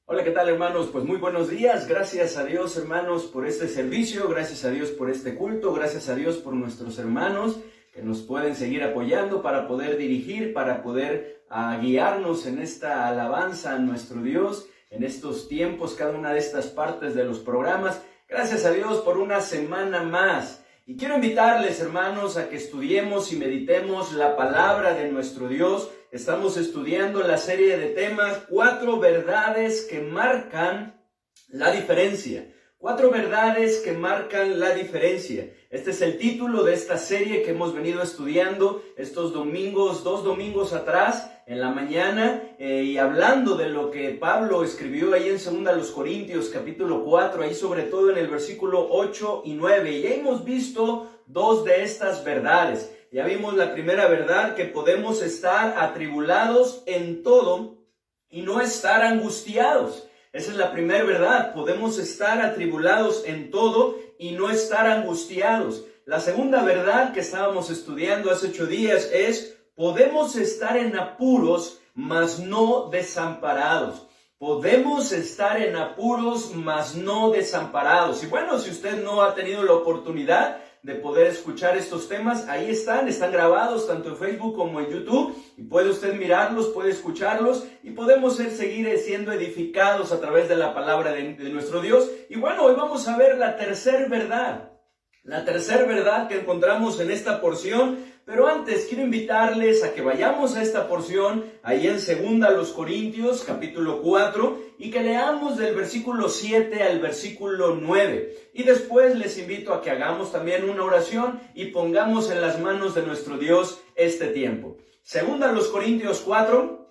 Hola, ¿qué tal, hermanos? Pues muy buenos días. Gracias a Dios, hermanos, por este servicio. Gracias a Dios por este culto. Gracias a Dios por nuestros hermanos que nos pueden seguir apoyando para poder dirigir, para poder guiarnos en esta alabanza a nuestro Dios, en estos tiempos, cada una de estas partes de los programas. Gracias a Dios por una semana más. Y quiero invitarles, hermanos, a que estudiemos y meditemos la palabra de nuestro Dios. Estamos estudiando la serie de temas, 4 verdades que marcan la diferencia. 4 verdades que marcan la diferencia. Este es el título de esta serie que hemos venido estudiando estos domingos, 2 domingos atrás, en la mañana, y hablando de lo que Pablo escribió ahí en 2 Corintios capítulo 4, ahí sobre todo en el versículo 8 y 9. Y ya hemos visto 2 de estas verdades. Ya vimos la primera verdad, que podemos estar atribulados en todo y no estar angustiados. Esa es la primera verdad, podemos estar atribulados en todo y no estar angustiados. La segunda verdad que estábamos estudiando hace 8 días es, podemos estar en apuros, mas no desamparados. Podemos estar en apuros, mas no desamparados. Y bueno, si usted no ha tenido la oportunidad de poder escuchar estos temas, ahí están grabados tanto en Facebook como en YouTube, y puede usted mirarlos, puede escucharlos, y podemos seguir siendo edificados a través de la palabra de nuestro Dios. Y bueno, hoy vamos a ver la tercera verdad que encontramos en esta porción. Pero antes quiero invitarles a que vayamos a esta porción, ahí en 2 Corintios capítulo 4, y que leamos del versículo 7 al versículo 9. Y después les invito a que hagamos también una oración y pongamos en las manos de nuestro Dios este tiempo. 2 Corintios 4,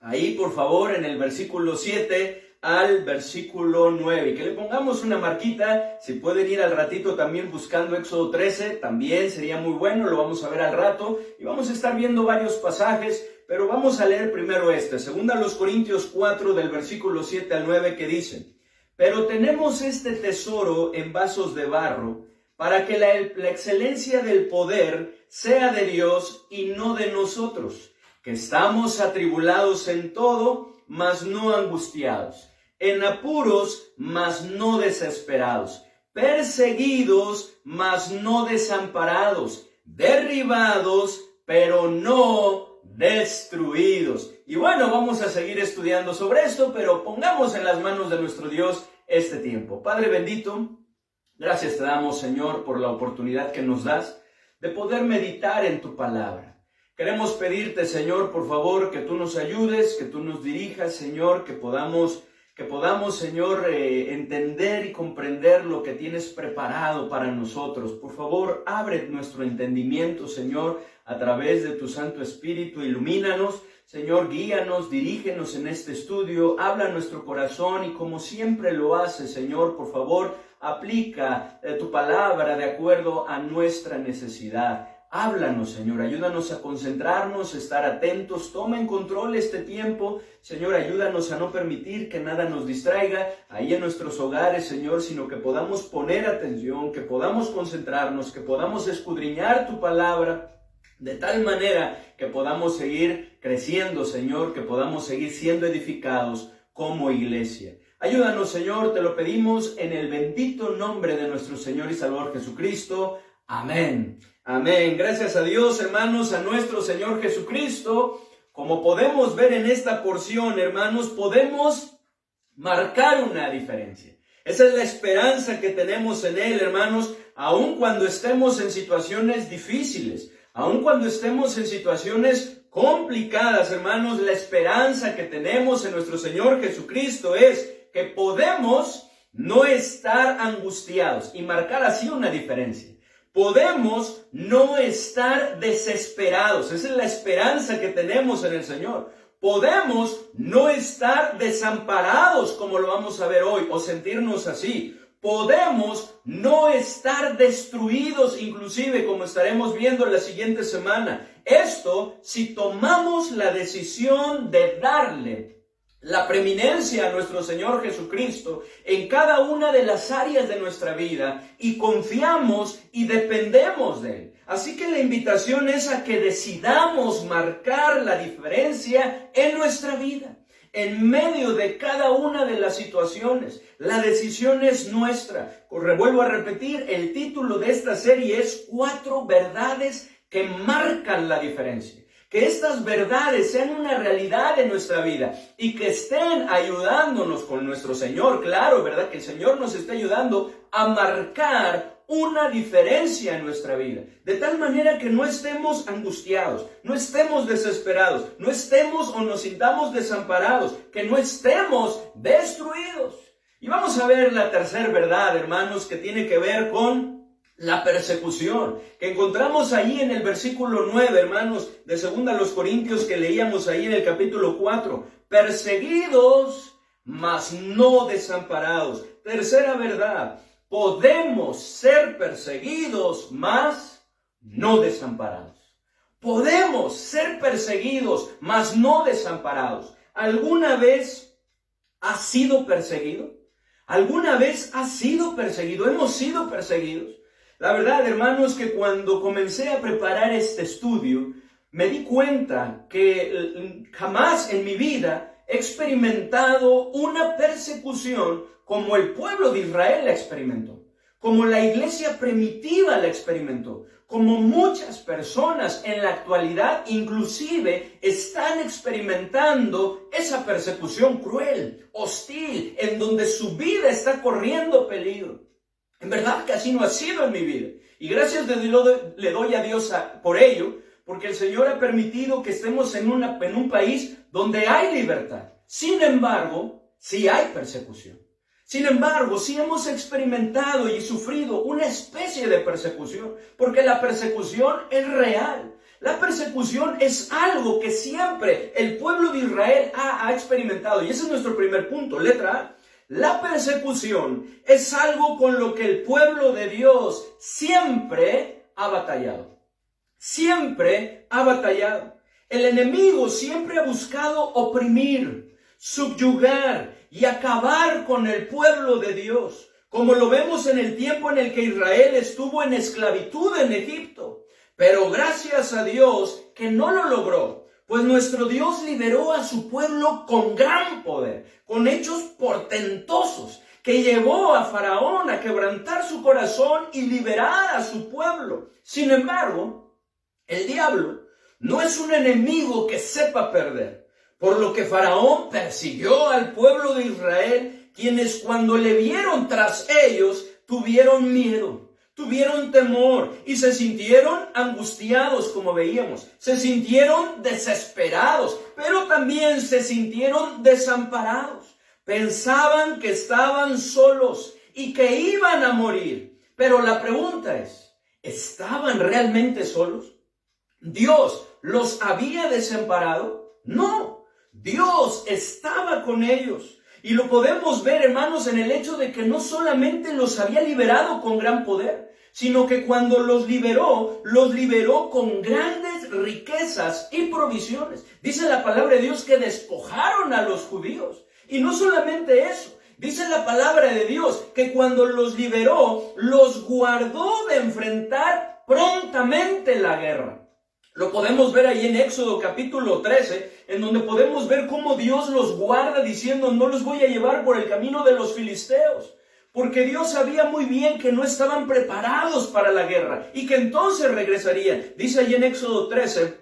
ahí por favor en el versículo 7 al versículo 9, y que le pongamos una marquita. Si pueden ir al ratito también buscando Éxodo 13, también sería muy bueno, lo vamos a ver al rato, y vamos a estar viendo varios pasajes, pero vamos a leer primero 2 Corintios 4 del versículo 7 al 9, que dice: pero tenemos este tesoro en vasos de barro, para que la excelencia del poder sea de Dios y no de nosotros, que estamos atribulados en todo, mas no angustiados, en apuros, mas no desesperados, perseguidos, mas no desamparados, derribados, pero no destruidos. Y bueno, vamos a seguir estudiando sobre esto, pero pongamos en las manos de nuestro Dios este tiempo. Padre bendito, gracias te damos, Señor, por la oportunidad que nos das de poder meditar en tu palabra. Queremos pedirte, Señor, por favor, que tú nos ayudes, que tú nos dirijas, Señor, que podamos, Señor, entender y comprender lo que tienes preparado para nosotros. Por favor, abre nuestro entendimiento, Señor, a través de tu Santo Espíritu. Ilumínanos, Señor, guíanos, dirígenos en este estudio, habla a nuestro corazón, y como siempre lo hace, Señor, por favor, aplica tu palabra de acuerdo a nuestra necesidad. Háblanos, Señor, ayúdanos a concentrarnos, estar atentos, toma en control este tiempo. Señor, ayúdanos a no permitir que nada nos distraiga ahí en nuestros hogares, Señor, sino que podamos poner atención, que podamos concentrarnos, que podamos escudriñar tu palabra, de tal manera que podamos seguir creciendo, Señor, que podamos seguir siendo edificados como iglesia. Ayúdanos, Señor, te lo pedimos en el bendito nombre de nuestro Señor y Salvador Jesucristo. Amén. Amén. Gracias a Dios, hermanos, a nuestro Señor Jesucristo. Como podemos ver en esta porción, hermanos, podemos marcar una diferencia. Esa es la esperanza que tenemos en Él, hermanos, aun cuando estemos en situaciones difíciles, aun cuando estemos en situaciones complicadas, hermanos, la esperanza que tenemos en nuestro Señor Jesucristo es que podemos no estar angustiados y marcar así una diferencia. Podemos no estar desesperados. Esa es la esperanza que tenemos en el Señor. Podemos no estar desamparados, como lo vamos a ver hoy, o sentirnos así. Podemos no estar destruidos, inclusive, como estaremos viendo la siguiente semana. Esto si tomamos la decisión de darle la preeminencia a nuestro Señor Jesucristo en cada una de las áreas de nuestra vida y confiamos y dependemos de Él. Así que la invitación es a que decidamos marcar la diferencia en nuestra vida. en medio de cada una de las situaciones. La decisión es nuestra. Vuelvo a repetir, el título de esta serie es 4 verdades que marcan la diferencia. Que estas verdades sean una realidad en nuestra vida y que estén ayudándonos con nuestro Señor. Claro, ¿verdad? Que el Señor nos esté ayudando a marcar una diferencia en nuestra vida. De tal manera que no estemos angustiados, no estemos desesperados, no estemos o nos sintamos desamparados, que no estemos destruidos. Y vamos a ver la tercera verdad, hermanos, que tiene que ver con la persecución, que encontramos ahí en el versículo 9, hermanos, de 2 Corintios, que leíamos ahí en el capítulo 4. Perseguidos, mas no desamparados. Tercera verdad, podemos ser perseguidos, mas no desamparados. Podemos ser perseguidos, mas no desamparados. ¿Alguna vez has sido perseguido? ¿Alguna vez has sido perseguido? ¿Hemos sido perseguidos? La verdad, hermanos, que cuando comencé a preparar este estudio, me di cuenta que jamás en mi vida he experimentado una persecución como el pueblo de Israel la experimentó, como la iglesia primitiva la experimentó, como muchas personas en la actualidad inclusive están experimentando esa persecución cruel, hostil, en donde su vida está corriendo peligro. En verdad que así no ha sido en mi vida. Y gracias le doy a Dios por ello, porque el Señor ha permitido que estemos en un país donde hay libertad. Sin embargo, sí hay persecución. Sin embargo, sí hemos experimentado y sufrido una especie de persecución, porque la persecución es real. La persecución es algo que siempre el pueblo de Israel ha experimentado. Y ese es nuestro primer punto, letra A. La persecución es algo con lo que el pueblo de Dios siempre ha batallado. Siempre ha batallado. El enemigo siempre ha buscado oprimir, subyugar y acabar con el pueblo de Dios, como lo vemos en el tiempo en el que Israel estuvo en esclavitud en Egipto. Pero gracias a Dios que no lo logró. Pues nuestro Dios liberó a su pueblo con gran poder, con hechos portentosos, que llevó a Faraón a quebrantar su corazón y liberar a su pueblo. Sin embargo, el diablo no es un enemigo que sepa perder, por lo que Faraón persiguió al pueblo de Israel, quienes cuando le vieron tras ellos tuvieron miedo. Tuvieron temor y se sintieron angustiados, como veíamos. Se sintieron desesperados, pero también se sintieron desamparados. Pensaban que estaban solos y que iban a morir. Pero la pregunta es, ¿estaban realmente solos? ¿Dios los había desamparado? No, Dios estaba con ellos. Y lo podemos ver, hermanos, en el hecho de que no solamente los había liberado con gran poder, sino que cuando los liberó con grandes riquezas y provisiones. Dice la palabra de Dios que despojaron a los judíos. Y no solamente eso, dice la palabra de Dios que cuando los liberó, los guardó de enfrentar prontamente la guerra. Lo podemos ver ahí en Éxodo capítulo 13, en donde podemos ver cómo Dios los guarda diciendo, no los voy a llevar por el camino de los filisteos. Porque Dios sabía muy bien que no estaban preparados para la guerra y que entonces regresarían. Dice ahí en Éxodo 13,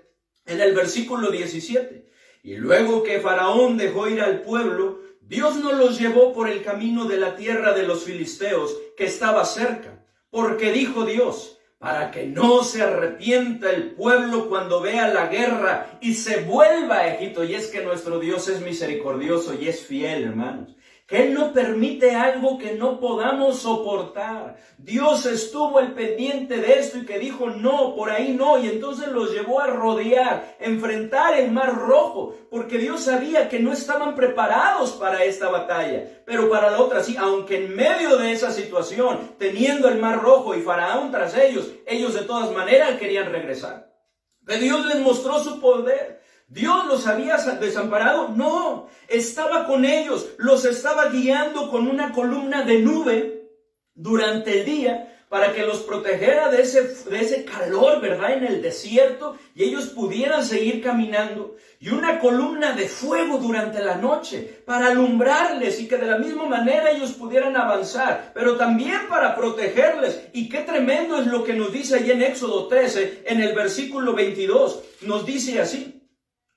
en el versículo 17. Y luego que Faraón dejó ir al pueblo, Dios no los llevó por el camino de la tierra de los filisteos que estaba cerca. Porque dijo Dios, para que no se arrepienta el pueblo cuando vea la guerra y se vuelva a Egipto. Y es que nuestro Dios es misericordioso y es fiel, hermanos. Que Él no permite algo que no podamos soportar. Dios estuvo al pendiente de esto y que dijo no, por ahí no. Y entonces los llevó a rodear, enfrentar el Mar Rojo. Porque Dios sabía que no estaban preparados para esta batalla. Pero para la otra sí, aunque en medio de esa situación, teniendo el Mar Rojo y Faraón tras ellos de todas maneras querían regresar. Pero Dios les mostró su poder. ¿Dios los había desamparado? No, estaba con ellos, los estaba guiando con una columna de nube durante el día para que los protegiera de ese calor, ¿verdad? En el desierto, y ellos pudieran seguir caminando. Y una columna de fuego durante la noche para alumbrarles y que de la misma manera ellos pudieran avanzar, pero también para protegerles. Y qué tremendo es lo que nos dice allí en Éxodo 13, en el versículo 22. Nos dice así: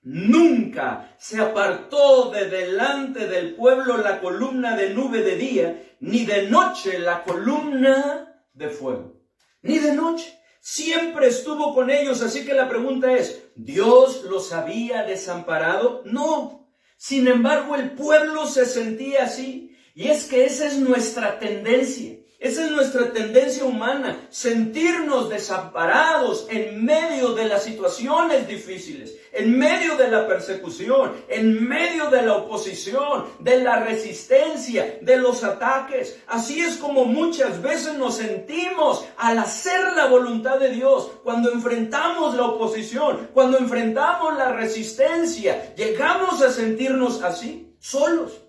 nunca se apartó de delante del pueblo la columna de nube de día, ni de noche la columna de fuego. Ni de noche. Siempre estuvo con ellos. Así que la pregunta es, ¿Dios los había desamparado? No. Sin embargo, el pueblo se sentía así. Y es que esa es nuestra tendencia. Esa es nuestra tendencia humana, sentirnos desamparados en medio de las situaciones difíciles, en medio de la persecución, en medio de la oposición, de la resistencia, de los ataques. Así es como muchas veces nos sentimos al hacer la voluntad de Dios, cuando enfrentamos la oposición, cuando enfrentamos la resistencia, llegamos a sentirnos así, solos,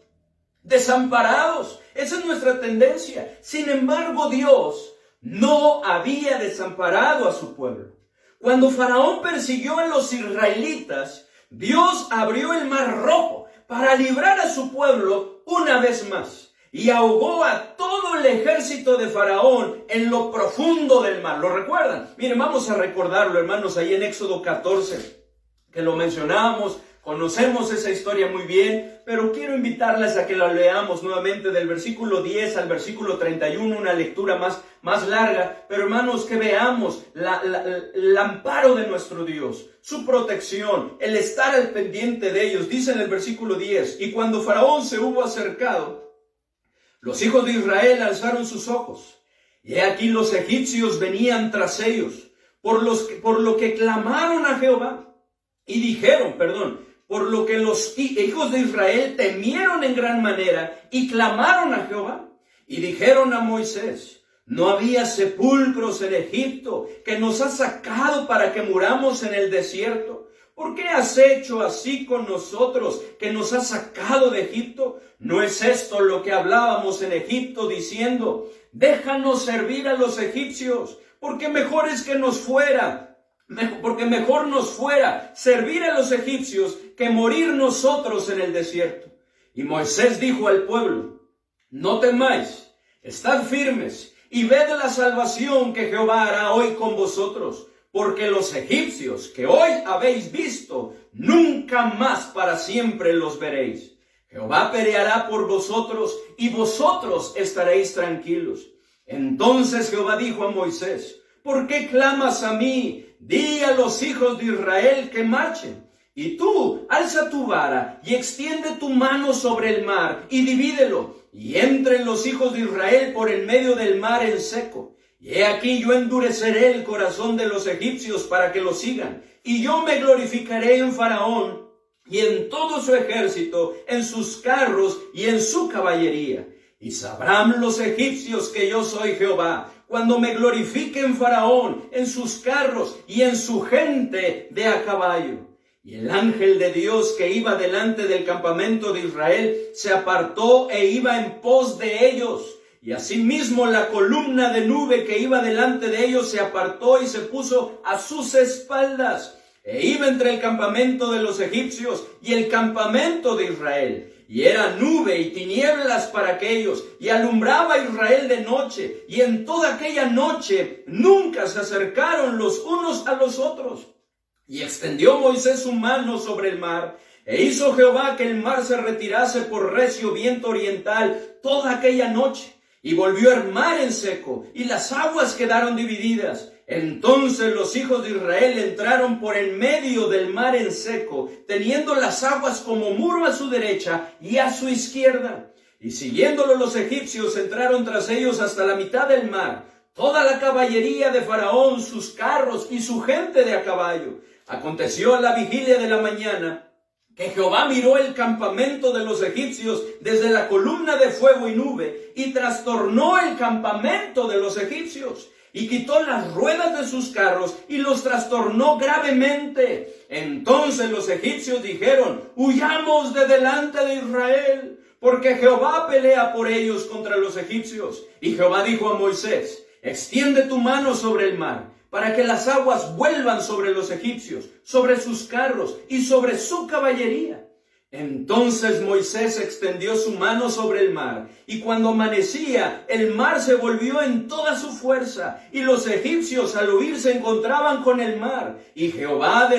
desamparados. Esa es nuestra tendencia. Sin embargo, Dios no había desamparado a su pueblo. Cuando Faraón persiguió a los israelitas, Dios abrió el mar Rojo para librar a su pueblo una vez más. Y ahogó a todo el ejército de Faraón en lo profundo del mar. ¿Lo recuerdan? Miren, vamos a recordarlo, hermanos, ahí en Éxodo 14, que lo mencionábamos. Conocemos esa historia muy bien, pero quiero invitarles a que la leamos nuevamente del versículo 10 al versículo 31, una lectura más larga, pero hermanos, que veamos el amparo de nuestro Dios, su protección, el estar al pendiente de ellos. Dice en el versículo 10, y cuando Faraón se hubo acercado, los hijos de Israel alzaron sus ojos, y he aquí los egipcios venían tras ellos, por lo que clamaron a Jehová, y dijeron, por lo que los hijos de Israel temieron en gran manera y clamaron a Jehová. Y dijeron a Moisés, no había sepulcros en Egipto que nos has sacado para que muramos en el desierto. ¿Por qué has hecho así con nosotros que nos has sacado de Egipto? ¿No es esto lo que hablábamos en Egipto diciendo, déjanos servir a los egipcios, porque mejor nos fuera servir a los egipcios que morir nosotros en el desierto? Y Moisés dijo al pueblo, no temáis, estad firmes y ved la salvación que Jehová hará hoy con vosotros, porque los egipcios que hoy habéis visto, nunca más para siempre los veréis. Jehová peleará por vosotros y vosotros estaréis tranquilos. Entonces Jehová dijo a Moisés, ¿por qué clamas a mí? Di a los hijos de Israel que marchen. Y tú, alza tu vara y extiende tu mano sobre el mar y divídelo. Y entren los hijos de Israel por el medio del mar en seco. Y he aquí yo endureceré el corazón de los egipcios para que lo sigan. Y yo me glorificaré en Faraón y en todo su ejército, en sus carros y en su caballería. Y sabrán los egipcios que yo soy Jehová, cuando me glorifique en Faraón, en sus carros y en su gente de a caballo. Y el ángel de Dios que iba delante del campamento de Israel se apartó e iba en pos de ellos. Y asimismo la columna de nube que iba delante de ellos se apartó y se puso a sus espaldas. E iba entre el campamento de los egipcios y el campamento de Israel. Y era nube y tinieblas para aquellos, y alumbraba a Israel de noche, y en toda aquella noche nunca se acercaron los unos a los otros. Y extendió Moisés su mano sobre el mar, e hizo Jehová que el mar se retirase por recio viento oriental toda aquella noche, y volvió el mar en seco, y las aguas quedaron divididas. Entonces los hijos de Israel entraron por el medio del mar en seco, teniendo las aguas como muro a su derecha y a su izquierda. Y siguiéndolo los egipcios entraron tras ellos hasta la mitad del mar, toda la caballería de Faraón, sus carros y su gente de a caballo. Aconteció a la vigilia de la mañana que Jehová miró el campamento de los egipcios desde la columna de fuego y nube, y trastornó el campamento de los egipcios, y quitó las ruedas de sus carros, y los trastornó gravemente. Entonces los egipcios dijeron, huyamos de delante de Israel, porque Jehová pelea por ellos contra los egipcios. Y Jehová dijo a Moisés, extiende tu mano sobre el mar, para que las aguas vuelvan sobre los egipcios, sobre sus carros y sobre su caballería. Entonces Moisés extendió su mano sobre el mar, y cuando amanecía, el mar se volvió en toda su fuerza, y los egipcios al huir se encontraban con el mar, y Jehová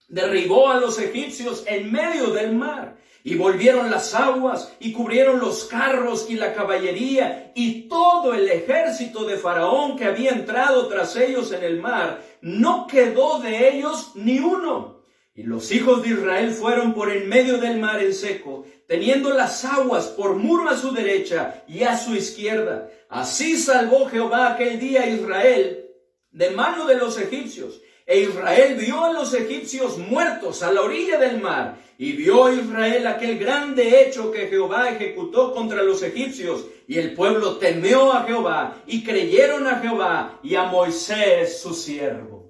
derribó a los egipcios en medio del mar, y volvieron las aguas, y cubrieron los carros y la caballería, y todo el ejército de Faraón que había entrado tras ellos en el mar, no quedó de ellos ni uno. Y los hijos de Israel fueron por en medio del mar en seco, teniendo las aguas por muro a su derecha y a su izquierda. Así salvó Jehová aquel día a Israel de mano de los egipcios. E Israel vio a los egipcios muertos a la orilla del mar. Y vio Israel aquel grande hecho que Jehová ejecutó contra los egipcios. Y el pueblo temió a Jehová, y creyeron a Jehová y a Moisés su siervo.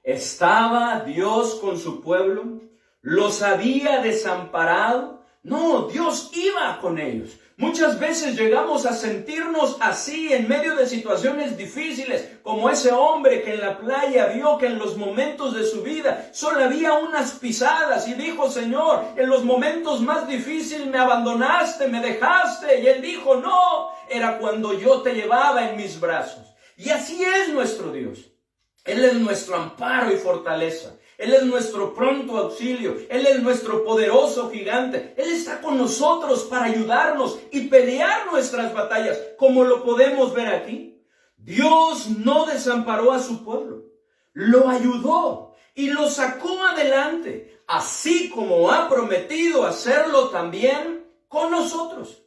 ¿Estaba Dios con su pueblo? ¿Los había desamparado? No, Dios iba con ellos. Muchas veces llegamos a sentirnos así en medio de situaciones difíciles, como ese hombre que en la playa vio que en los momentos de su vida solo había unas pisadas y dijo: Señor, en los momentos más difíciles me abandonaste, me dejaste. Y él dijo: no, era cuando yo te llevaba en mis brazos. Y así es nuestro Dios. Él es nuestro amparo y fortaleza. Él es nuestro pronto auxilio. Él es nuestro poderoso gigante. Él está con nosotros para ayudarnos y pelear nuestras batallas, como lo podemos ver aquí. Dios no desamparó a su pueblo. Lo ayudó y lo sacó adelante, así como ha prometido hacerlo también con nosotros.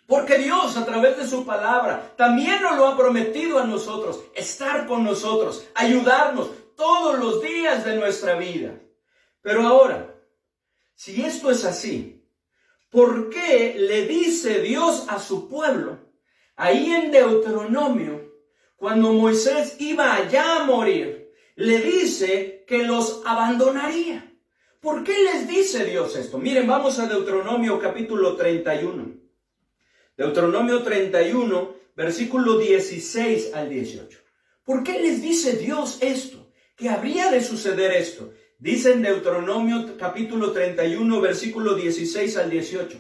Porque Dios, a través de su palabra, también nos lo ha prometido a nosotros, estar con nosotros, ayudarnos todos los días de nuestra vida. Pero ahora, si esto es así, ¿por qué le dice Dios a su pueblo, ahí en Deuteronomio, cuando Moisés iba allá a morir, le dice que los abandonaría? ¿Por qué les dice Dios esto? Miren, vamos a Deuteronomio capítulo 31. Deuteronomio 31, versículo 16 al 18. ¿Por qué les dice Dios esto? ¿Que habría de suceder esto? Dice en Deuteronomio capítulo 31, versículo 16 al 18.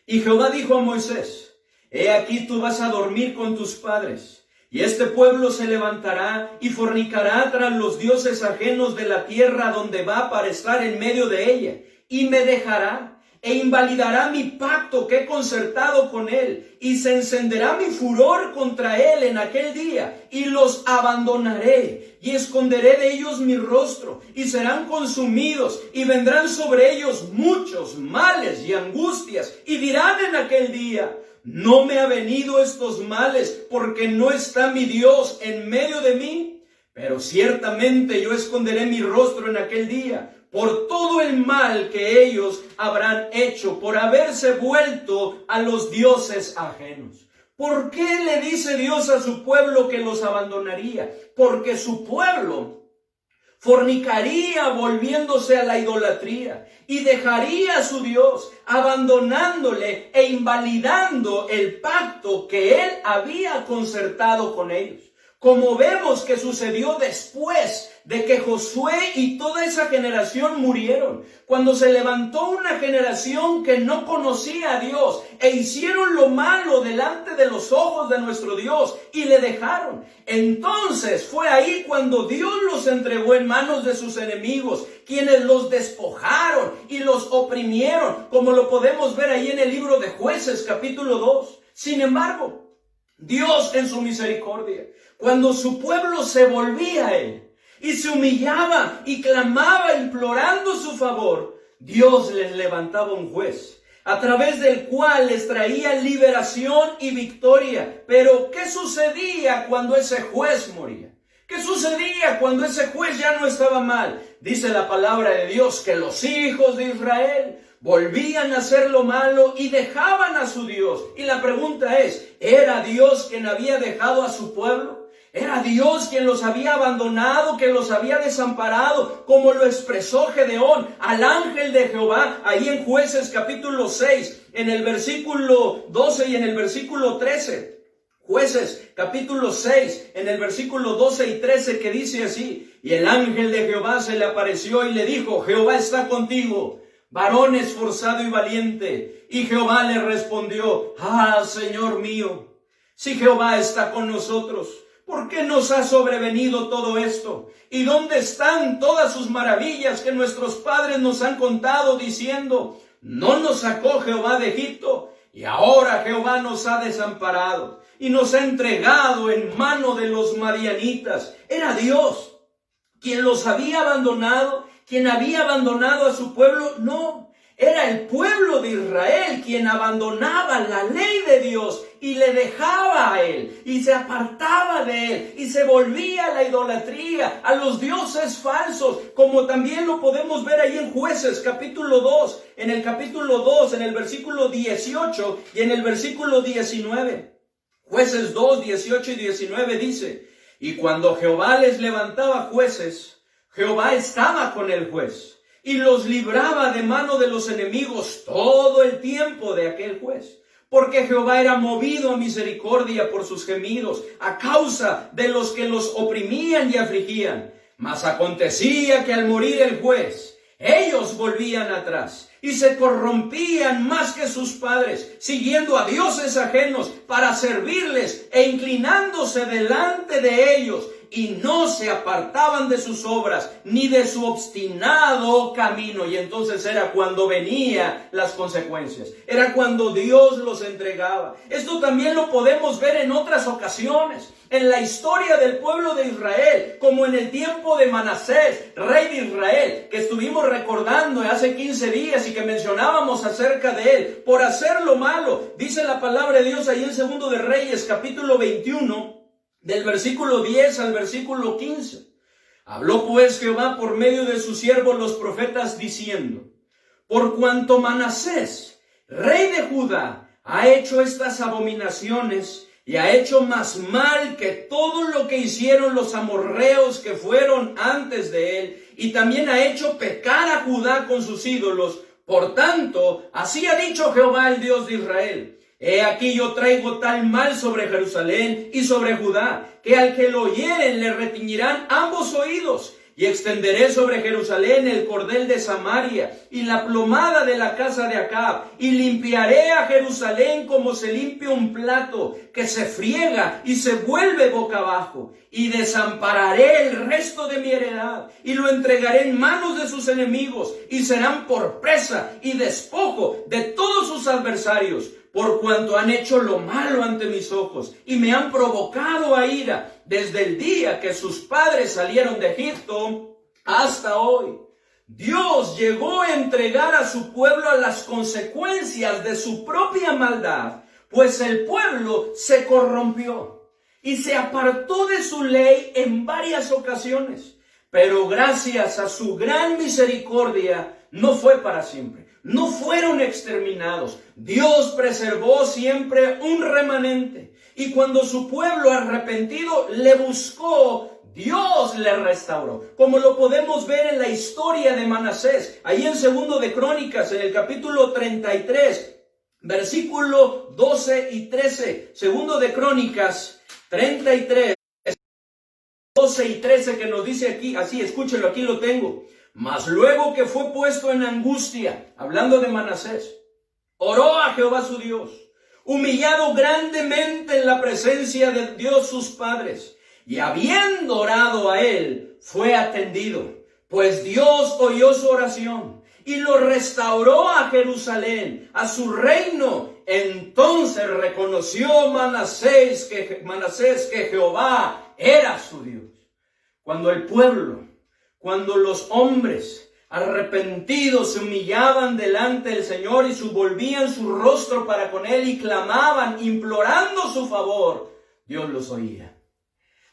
Y Jehová dijo a Moisés: He aquí tú vas a dormir con tus padres, y este pueblo se levantará y fornicará tras los dioses ajenos de la tierra donde va para estar en medio de ella, y me dejará. E invalidará mi pacto que he concertado con él, y se encenderá mi furor contra él en aquel día, y los abandonaré, y esconderé de ellos mi rostro, y serán consumidos, y vendrán sobre ellos muchos males y angustias, y dirán en aquel día: ¿no me ha venido estos males porque no está mi Dios en medio de mí? Pero ciertamente yo esconderé mi rostro en aquel día, por todo el mal que ellos habrán hecho, por haberse vuelto a los dioses ajenos. ¿Por qué le dice Dios a su pueblo que los abandonaría? Porque su pueblo fornicaría volviéndose a la idolatría y dejaría a su Dios, abandonándole e invalidando el pacto que él había concertado con ellos. Como vemos que sucedió después de que Josué y toda esa generación murieron, cuando se levantó una generación que no conocía a Dios e hicieron lo malo delante de los ojos de nuestro Dios y le dejaron. Entonces fue ahí cuando Dios los entregó en manos de sus enemigos, quienes los despojaron y los oprimieron, como lo podemos ver ahí en el libro de Jueces capítulo 2. Sin embargo, Dios en su misericordia, cuando su pueblo se volvía a él y se humillaba y clamaba implorando su favor, Dios les levantaba un juez, a través del cual les traía liberación y victoria. Pero ¿qué sucedía cuando ese juez moría? ¿Qué sucedía cuando ese juez ya no estaba mal? Dice la palabra de Dios que los hijos de Israel volvían a hacer lo malo y dejaban a su Dios. Y la pregunta es, ¿era Dios quien había dejado a su pueblo? ¿Era Dios quien los había abandonado, que los había desamparado, como lo expresó Gedeón al ángel de Jehová, ahí en Jueces capítulo 6, en el versículo 12 y en el versículo 13? Jueces, capítulo 6, en el versículo 12 y 13, que dice así: y el ángel de Jehová se le apareció y le dijo: Jehová está contigo, varón esforzado y valiente. Y Jehová le respondió: ah, Señor mío, si Jehová está con nosotros, ¿por qué nos ha sobrevenido todo esto? ¿Y dónde están todas sus maravillas que nuestros padres nos han contado, diciendo: no nos sacó Jehová de Egipto? Y ahora Jehová nos ha desamparado y nos ha entregado en mano de los madianitas. Era Dios quien los había abandonado, quien había abandonado a su pueblo. No, era el pueblo de Israel quien abandonaba la ley de Dios y le dejaba a él, y se apartaba de él, y se volvía a la idolatría, a los dioses falsos, como también lo podemos ver ahí en Jueces, capítulo 2, en el capítulo 2, en el versículo 18 y en el versículo 19. Jueces 2, 18 y 19 dice: y cuando Jehová les levantaba jueces, Jehová estaba con el juez, y los libraba de mano de los enemigos todo el tiempo de aquel juez. Porque Jehová era movido a misericordia por sus gemidos, a causa de los que los oprimían y afligían. Mas acontecía que al morir el juez, ellos volvían atrás y se corrompían más que sus padres, siguiendo a dioses ajenos para servirles e inclinándose delante de ellos, y no se apartaban de sus obras ni de su obstinado camino. Y entonces era cuando venían las consecuencias, era cuando Dios los entregaba. Esto también lo podemos ver en otras ocasiones, en la historia del pueblo de Israel, como en el tiempo de Manasés, rey de Israel, que estuvimos recordando hace 15 días y que mencionábamos acerca de él, por hacer lo malo. Dice la palabra de Dios ahí en Segundo de Reyes, capítulo 21, del versículo 10 al versículo 15. Habló pues Jehová por medio de sus siervos los profetas, diciendo: por cuanto Manasés, rey de Judá, ha hecho estas abominaciones y ha hecho más mal que todo lo que hicieron los amorreos que fueron antes de él, y también ha hecho pecar a Judá con sus ídolos. Por tanto, así ha dicho Jehová, el Dios de Israel: he aquí yo traigo tal mal sobre Jerusalén y sobre Judá, que al que lo oyeren le retiñirán ambos oídos. Y extenderé sobre Jerusalén el cordel de Samaria y la plomada de la casa de Acab, y limpiaré a Jerusalén como se limpia un plato que se friega y se vuelve boca abajo, y desampararé el resto de mi heredad, y lo entregaré en manos de sus enemigos, y serán por presa y despojo de todos sus adversarios, por cuanto han hecho lo malo ante mis ojos, y me han provocado a ira, desde el día que sus padres salieron de Egipto hasta hoy. Dios llegó a entregar a su pueblo a las consecuencias de su propia maldad, pues el pueblo se corrompió y se apartó de su ley en varias ocasiones. Pero gracias a su gran misericordia, no fue para siempre. No fueron exterminados. Dios preservó siempre un remanente. Y cuando su pueblo arrepentido le buscó, Dios le restauró. Como lo podemos ver en la historia de Manasés, ahí en Segundo de Crónicas, en el capítulo 33, versículo 12 y 13. Segundo de Crónicas 33, 12 y 13, que nos dice aquí, así, escúchenlo, aquí lo tengo. Mas luego que fue puesto en angustia, hablando de Manasés, oró a Jehová su Dios, humillado grandemente en la presencia de Dios sus padres, y habiendo orado a él, fue atendido, pues Dios oyó su oración, y lo restauró a Jerusalén, a su reino. Entonces reconoció Manasés que Jehová era su Dios. Cuando los hombres arrepentidos se humillaban delante del Señor y volvían su rostro para con Él y clamaban, implorando su favor, Dios los oía.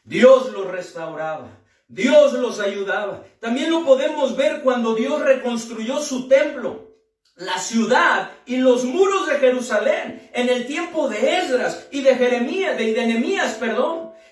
Dios los restauraba. Dios los ayudaba. También lo podemos ver cuando Dios reconstruyó su templo, la ciudad y los muros de Jerusalén en el tiempo de Esdras y de Nehemías,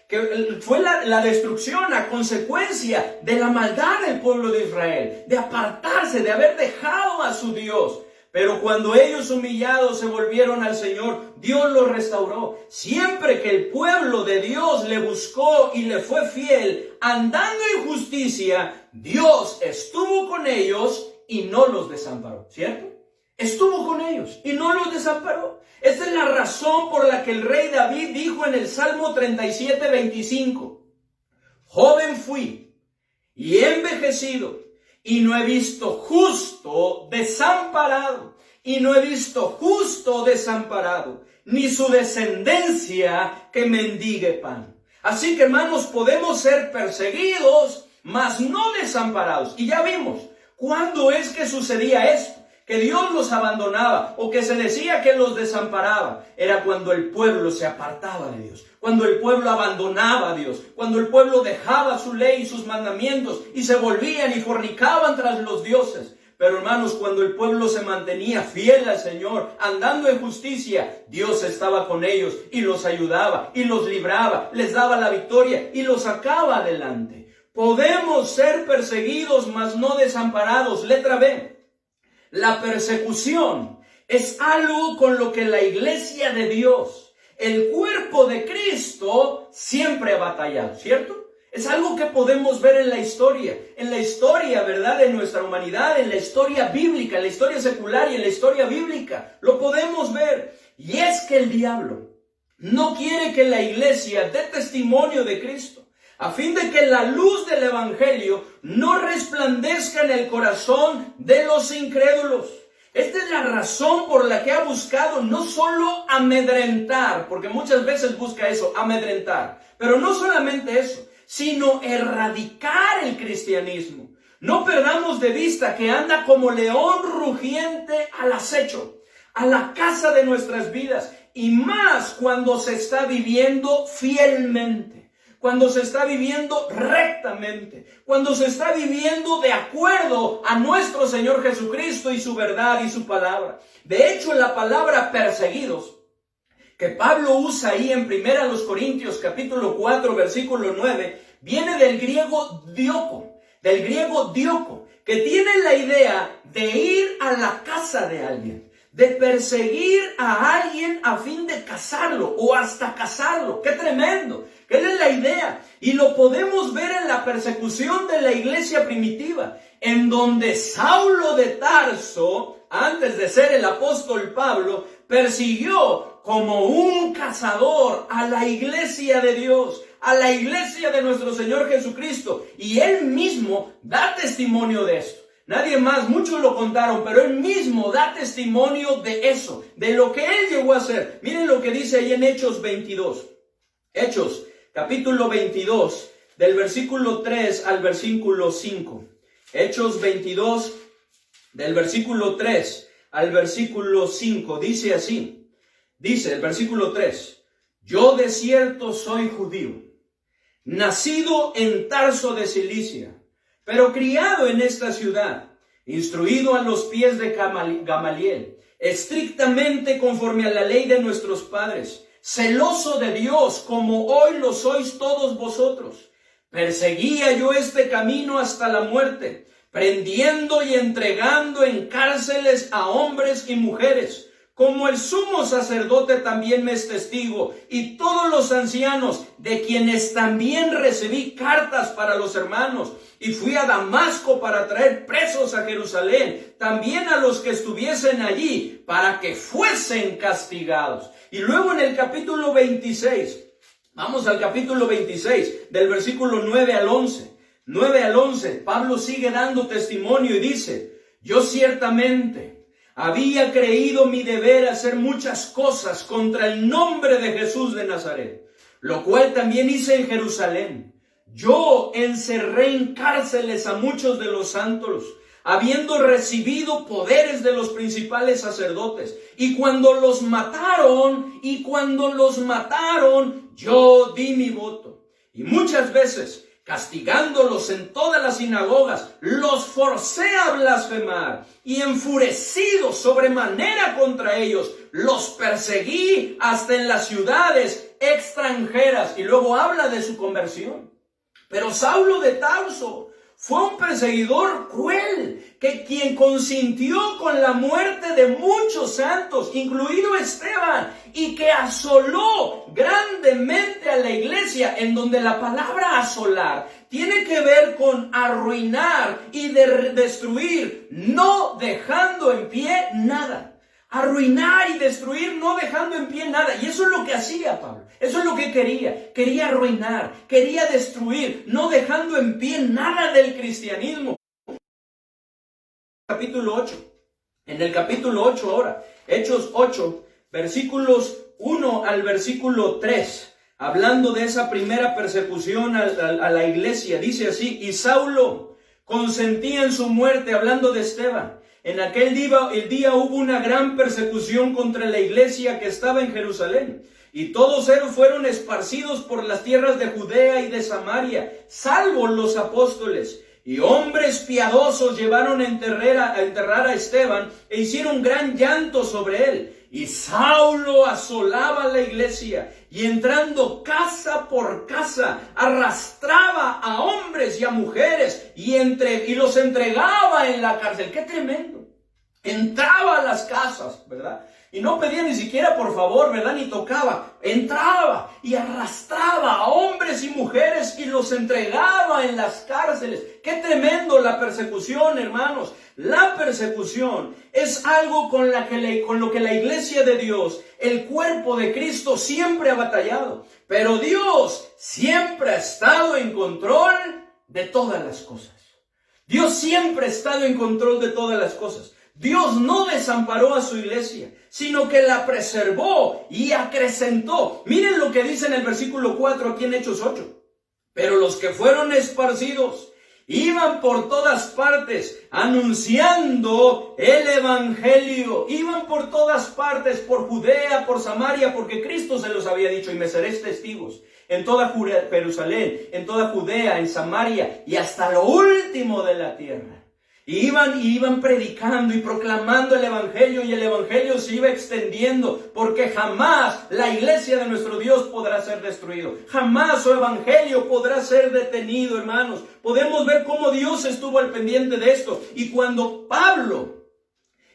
que fue la destrucción a consecuencia de la maldad del pueblo de Israel, de apartarse, de haber dejado a su Dios. Pero cuando ellos humillados se volvieron al Señor, Dios los restauró. Siempre que el pueblo de Dios le buscó y le fue fiel, andando en justicia, Dios estuvo con ellos y no los desamparó, ¿cierto? Estuvo con ellos y no los desamparó. Esta es la razón por la que el rey David dijo en el Salmo 37:25, joven fui y he envejecido, y no he visto justo desamparado, ni su descendencia que mendigue pan. Así que, hermanos, podemos ser perseguidos, mas no desamparados. Y ya vimos, ¿cuándo es que sucedía esto? Que Dios los abandonaba o que se decía que los desamparaba. Era cuando el pueblo se apartaba de Dios, cuando el pueblo abandonaba a Dios, cuando el pueblo dejaba su ley y sus mandamientos y se volvían y fornicaban tras los dioses. Pero hermanos, cuando el pueblo se mantenía fiel al Señor, andando en justicia, Dios estaba con ellos y los ayudaba y los libraba, les daba la victoria y los sacaba adelante. Podemos ser perseguidos, mas no desamparados. Letra B. La persecución es algo con lo que la iglesia de Dios, el cuerpo de Cristo, siempre ha batallado, ¿cierto? Es algo que podemos ver en la historia, ¿verdad? De nuestra humanidad, en la historia bíblica, en la historia secular y en la historia bíblica. Lo podemos ver. Y es que el diablo no quiere que la iglesia dé testimonio de Cristo, a fin de que la luz del evangelio no resplandezca en el corazón de los incrédulos. Esta es la razón por la que ha buscado no solo amedrentar, porque muchas veces busca eso, amedrentar, pero no solamente eso, sino erradicar el cristianismo. No perdamos de vista que anda como león rugiente al acecho, a la casa de nuestras vidas, y más cuando se está viviendo fielmente, cuando se está viviendo rectamente, cuando se está viviendo de acuerdo a nuestro Señor Jesucristo y su verdad y su palabra. De hecho, la palabra perseguidos, que Pablo usa ahí en 1 Corintios capítulo 4, versículo 9, viene del griego dioko, que tiene la idea de ir a la casa de alguien, de perseguir a alguien a fin de cazarlo o hasta cazarlo. ¡Qué tremendo! ¿Qué es la idea? Y lo podemos ver en la persecución de la iglesia primitiva, en donde Saulo de Tarso, antes de ser el apóstol Pablo, persiguió como un cazador a la iglesia de Dios, a la iglesia de nuestro Señor Jesucristo. Y él mismo da testimonio de esto. Nadie más, muchos lo contaron, pero él mismo da testimonio de eso, de lo que él llegó a hacer. Miren lo que dice ahí en Hechos 22. Hechos, capítulo 22, del versículo 3 al versículo 5. Hechos 22, del versículo 3 al versículo 5. Dice así, dice el versículo 3. Yo de cierto soy judío, nacido en Tarso de Cilicia, pero criado en esta ciudad, instruido a los pies de Gamaliel, estrictamente conforme a la ley de nuestros padres, celoso de Dios, como hoy lo sois todos vosotros. Perseguía yo este camino hasta la muerte, prendiendo y entregando en cárceles a hombres y mujeres, como el sumo sacerdote también me es testigo, y todos los ancianos, de quienes también recibí cartas para los hermanos, y fui a Damasco para traer presos a Jerusalén, también a los que estuviesen allí, para que fuesen castigados. Y luego en el capítulo 26, vamos al capítulo 26, del versículo 9 al 11. 9 al 11, Pablo sigue dando testimonio y dice, yo ciertamente había creído mi deber hacer muchas cosas contra el nombre de Jesús de Nazaret, lo cual también hice en Jerusalén. Yo encerré en cárceles a muchos de los santos, habiendo recibido poderes de los principales sacerdotes. Y cuando los mataron, yo di mi voto. Y muchas veces, castigándolos en todas las sinagogas, los forcé a blasfemar, y enfurecido sobremanera contra ellos, los perseguí hasta en las ciudades extranjeras. Y luego habla de su conversión. Pero Saulo de Tarso Fue un perseguidor cruel, quien consintió con la muerte de muchos santos, incluido Esteban, y que asoló grandemente a la iglesia, en donde la palabra asolar tiene que ver con arruinar y destruir, no dejando en pie nada. Arruinar y destruir, no dejando en pie nada. Y eso es lo que hacía Pablo. Eso es lo que quería. Quería arruinar, quería destruir, no dejando en pie nada del cristianismo. Capítulo 8. En el capítulo 8 ahora, Hechos 8, versículos 1 al versículo 3. Hablando de esa primera persecución a la iglesia, dice así: y Saulo consentía en su muerte, hablando de Esteban. En aquel día hubo una gran persecución contra la iglesia que estaba en Jerusalén. Y todos ellos fueron esparcidos por las tierras de Judea y de Samaria, salvo los apóstoles. Y hombres piadosos llevaron a enterrar a Esteban e hicieron gran llanto sobre él. Y Saulo asolaba la iglesia y entrando casa por casa arrastraba a hombres y a mujeres y los entregaba en la cárcel. ¡Qué tremendo! Entraba a las casas, ¿verdad? Y no pedía ni siquiera por favor, ¿verdad? Ni tocaba. Entraba y arrastraba a hombres y mujeres y los entregaba en las cárceles. ¡Qué tremendo la persecución, hermanos! La persecución es algo con lo que la iglesia de Dios, el cuerpo de Cristo, siempre ha batallado. Pero Dios siempre ha estado en control de todas las cosas. Dios siempre ha estado en control de todas las cosas. Dios no desamparó a su iglesia, sino que la preservó y acrecentó. Miren lo que dice en el versículo 4 aquí en Hechos 8. Pero los que fueron esparcidos iban por todas partes anunciando el evangelio. Iban por todas partes, por Judea, por Samaria, porque Cristo se los había dicho: y me seréis testigos en toda Jerusalén, en toda Judea, en Samaria y hasta lo último de la tierra. Y iban predicando y proclamando el evangelio, y el evangelio se iba extendiendo, porque jamás la iglesia de nuestro Dios podrá ser destruido. Jamás su evangelio podrá ser detenido, hermanos. Podemos ver cómo Dios estuvo al pendiente de esto. Y cuando Pablo,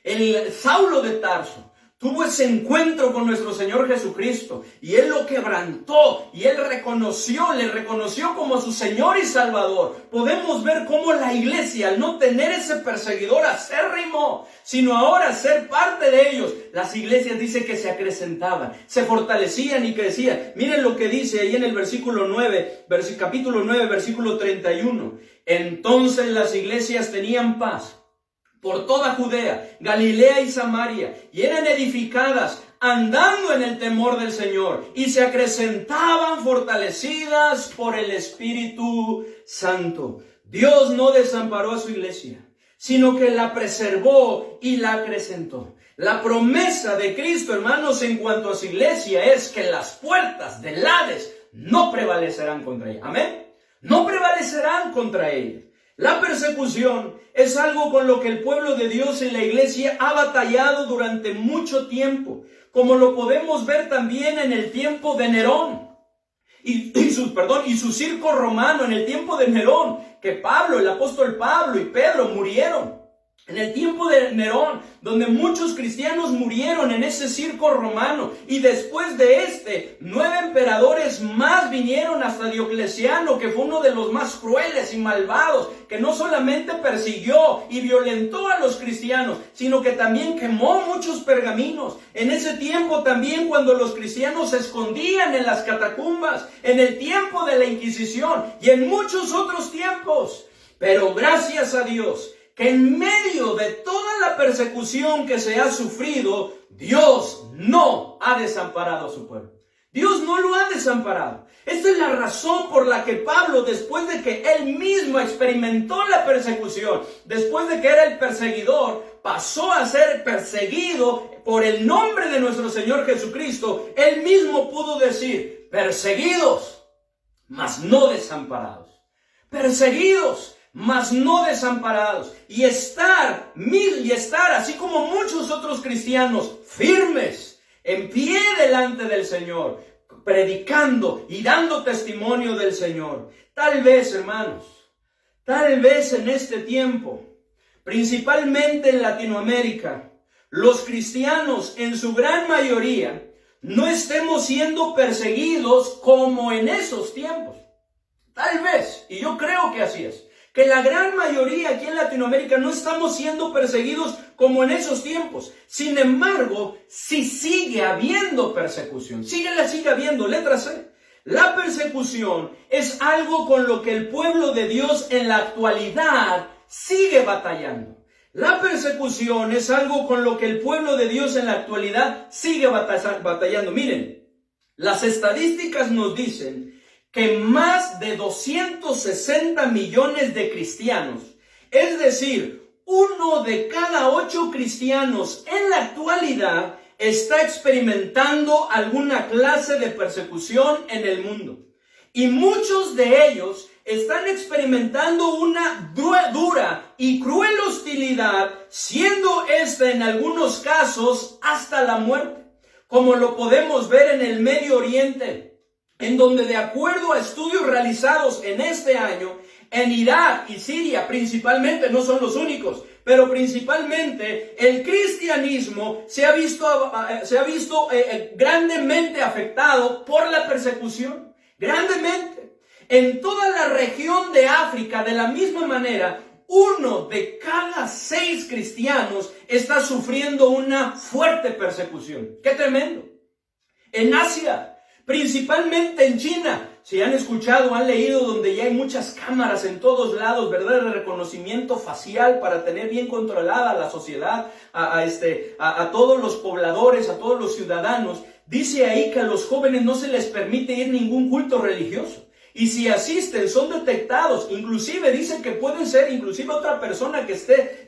el Saulo de Tarso, tuvo ese encuentro con nuestro Señor Jesucristo, y Él lo quebrantó, y Él le reconoció como su Señor y Salvador. Podemos ver cómo la iglesia, al no tener ese perseguidor acérrimo, sino ahora ser parte de ellos, las iglesias dice que se acrecentaban, se fortalecían y crecían. Miren lo que dice ahí en el versículo 9, capítulo 9, versículo 31. Entonces las iglesias tenían paz por toda Judea, Galilea y Samaria, y eran edificadas andando en el temor del Señor, y se acrecentaban fortalecidas por el Espíritu Santo. Dios no desamparó a su iglesia, sino que la preservó y la acrecentó. La promesa de Cristo, hermanos, en cuanto a su iglesia es que las puertas del Hades no prevalecerán contra ella. Amén. No prevalecerán contra ella. La persecución es algo con lo que el pueblo de Dios en la iglesia ha batallado durante mucho tiempo, como lo podemos ver también en el tiempo de Nerón y su circo romano, en el tiempo de Nerón, que Pablo, el apóstol Pablo y Pedro murieron. En el tiempo de Nerón, donde muchos cristianos murieron en ese circo romano, y después de 9 emperadores más vinieron hasta Diocleciano, que fue uno de los más crueles y malvados, que no solamente persiguió y violentó a los cristianos, sino que también quemó muchos pergaminos. En ese tiempo también, cuando los cristianos se escondían en las catacumbas, en el tiempo de la Inquisición y en muchos otros tiempos. Pero gracias a Dios, que en medio de toda la persecución que se ha sufrido, Dios no ha desamparado a su pueblo. Dios no lo ha desamparado. Esta es la razón por la que Pablo, después de que él mismo experimentó la persecución, después de que era el perseguidor, pasó a ser perseguido por el nombre de nuestro Señor Jesucristo. Él mismo pudo decir: perseguidos, mas no desamparados. Perseguidos, mas no desamparados, y estar así como muchos otros cristianos firmes, en pie delante del Señor, predicando y dando testimonio del Señor. Tal vez, hermanos, Tal vez en este tiempo, principalmente en Latinoamérica, los cristianos en su gran mayoría no estemos siendo perseguidos como en esos tiempos. Tal vez, y yo creo que así es, que la gran mayoría aquí en Latinoamérica no estamos siendo perseguidos como en esos tiempos. Sin embargo, sí sigue habiendo persecución. Sigue habiendo. Letra C. La persecución es algo con lo que el pueblo de Dios en la actualidad sigue batallando. La persecución es algo con lo que el pueblo de Dios en la actualidad sigue batallando. Miren, las estadísticas nos dicen que más de 260 millones de cristianos, es decir, 1 de cada 8 cristianos en la actualidad está experimentando alguna clase de persecución en el mundo. Y muchos de ellos están experimentando una dura y cruel hostilidad, siendo esta en algunos casos hasta la muerte, como lo podemos ver en el Medio Oriente, en donde de acuerdo a estudios realizados en este año, en Irak y Siria principalmente, no son los únicos, pero principalmente el cristianismo se ha visto grandemente afectado por la persecución, grandemente. En toda la región de África, de la misma manera, 1 de cada 6 cristianos está sufriendo una fuerte persecución. ¡Qué tremendo! En Asia, principalmente en China, si han escuchado, han leído, donde ya hay muchas cámaras en todos lados, ¿verdad? De reconocimiento facial para tener bien controlada la sociedad, a todos los pobladores, a todos los ciudadanos. Dice ahí que a los jóvenes no se les permite ir a ningún culto religioso. Y si asisten, son detectados. Inclusive dice que pueden ser, inclusive otra persona que esté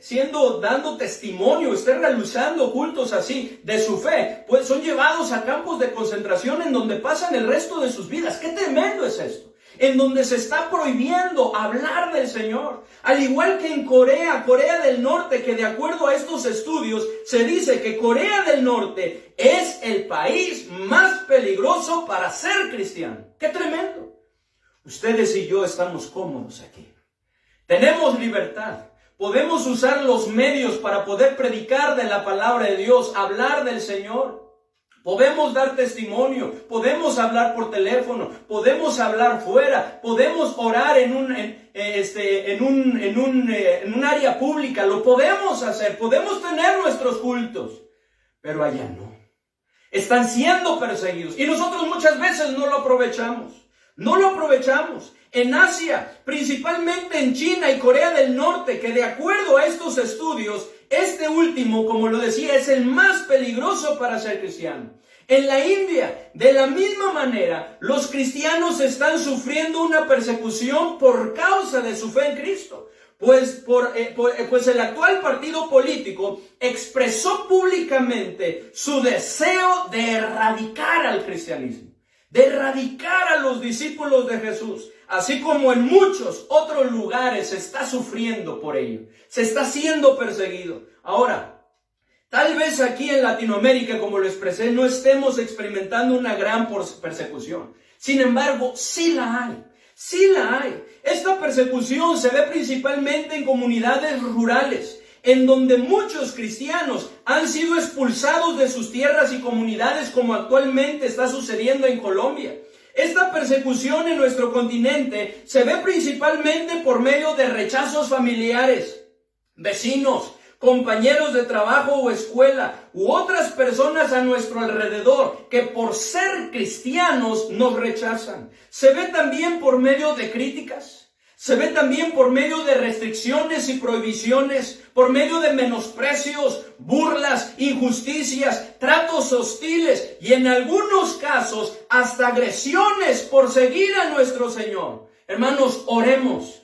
dando testimonio, esté realizando cultos así de su fe, pues son llevados a campos de concentración en donde pasan el resto de sus vidas. ¡Qué tremendo es esto! En donde se está prohibiendo hablar del Señor. Al igual que en Corea del Norte, que de acuerdo a estos estudios, se dice que Corea del Norte es el país más peligroso para ser cristiano. ¡Qué tremendo! Ustedes y yo estamos cómodos aquí. Tenemos libertad. Podemos usar los medios para poder predicar de la palabra de Dios, hablar del Señor. Podemos dar testimonio, podemos hablar por teléfono, podemos hablar fuera, podemos orar en un área pública, lo podemos hacer, podemos tener nuestros cultos, pero allá no. Están siendo perseguidos y nosotros muchas veces no lo aprovechamos. No lo aprovechamos. En Asia, principalmente en China y Corea del Norte, que de acuerdo a estos estudios, este último, como lo decía, es el más peligroso para ser cristiano. En la India, de la misma manera, los cristianos están sufriendo una persecución por causa de su fe en Cristo. Pues el actual partido político expresó públicamente su deseo de erradicar al cristianismo, de erradicar a los discípulos de Jesús, así como en muchos otros lugares se está sufriendo por ello, se está siendo perseguido. Ahora, tal vez aquí en Latinoamérica, como lo expresé, no estemos experimentando una gran persecución. Sin embargo, sí la hay. Sí la hay. Esta persecución se ve principalmente en comunidades rurales, en donde muchos cristianos han sido expulsados de sus tierras y comunidades, como actualmente está sucediendo en Colombia. Esta persecución en nuestro continente se ve principalmente por medio de rechazos familiares, vecinos, compañeros de trabajo o escuela, u otras personas a nuestro alrededor que por ser cristianos nos rechazan. Se ve también por medio de críticas. Se ve también por medio de restricciones y prohibiciones, por medio de menosprecios, burlas, injusticias, tratos hostiles y en algunos casos hasta agresiones por seguir a nuestro Señor. Hermanos, oremos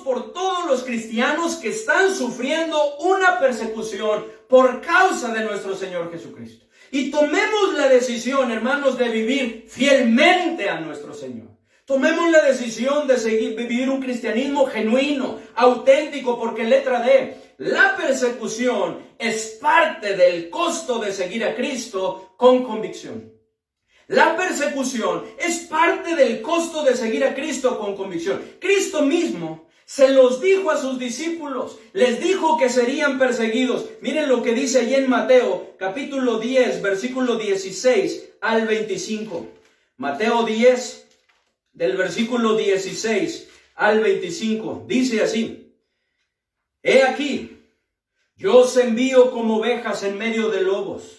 por todos los cristianos que están sufriendo una persecución por causa de nuestro Señor Jesucristo. Y tomemos la decisión, hermanos, de vivir fielmente a nuestro Señor. Tomemos la decisión de vivir un cristianismo genuino, auténtico, porque letra D, la persecución es parte del costo de seguir a Cristo con convicción. La persecución es parte del costo de seguir a Cristo con convicción. Cristo mismo se los dijo a sus discípulos, les dijo que serían perseguidos. Miren lo que dice allí en Mateo, capítulo 10, versículo 16 al 25. Mateo 10, del versículo 16 al 25, dice así: He aquí, yo os envío como ovejas en medio de lobos.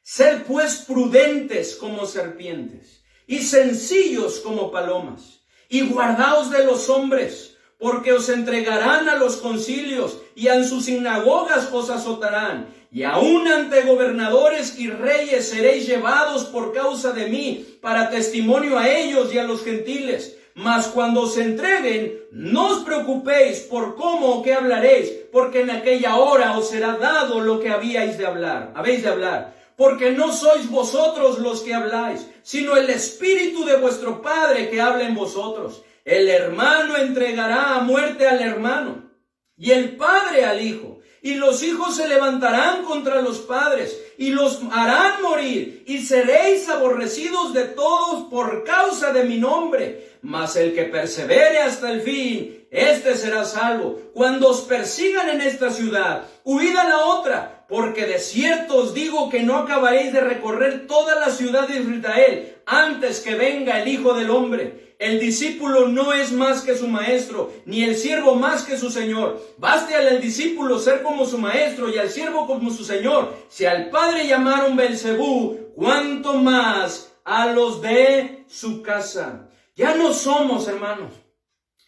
Sed pues prudentes como serpientes y sencillos como palomas, y guardaos de los hombres, porque os entregarán a los concilios y en sus sinagogas os azotarán, y aun ante gobernadores y reyes seréis llevados por causa de mí, para testimonio a ellos y a los gentiles. Mas cuando os entreguen, no os preocupéis por cómo o qué hablaréis, porque en aquella hora os será dado lo que habéis de hablar. Porque no sois vosotros los que habláis, sino el Espíritu de vuestro Padre que habla en vosotros. El hermano entregará a muerte al hermano, y el padre al hijo. Y los hijos se levantarán contra los padres, y los harán morir, y seréis aborrecidos de todos por causa de mi nombre. Mas el que persevere hasta el fin, este será salvo. Cuando os persigan en esta ciudad, huid a la otra, porque de cierto os digo que no acabaréis de recorrer toda la ciudad de Israel antes que venga el Hijo del Hombre. El discípulo no es más que su maestro, ni el siervo más que su señor. Baste al discípulo ser como su maestro y al siervo como su señor. Si al Padre llamaron Belzebú, ¿cuánto más a los de su casa? Ya no somos, hermanos,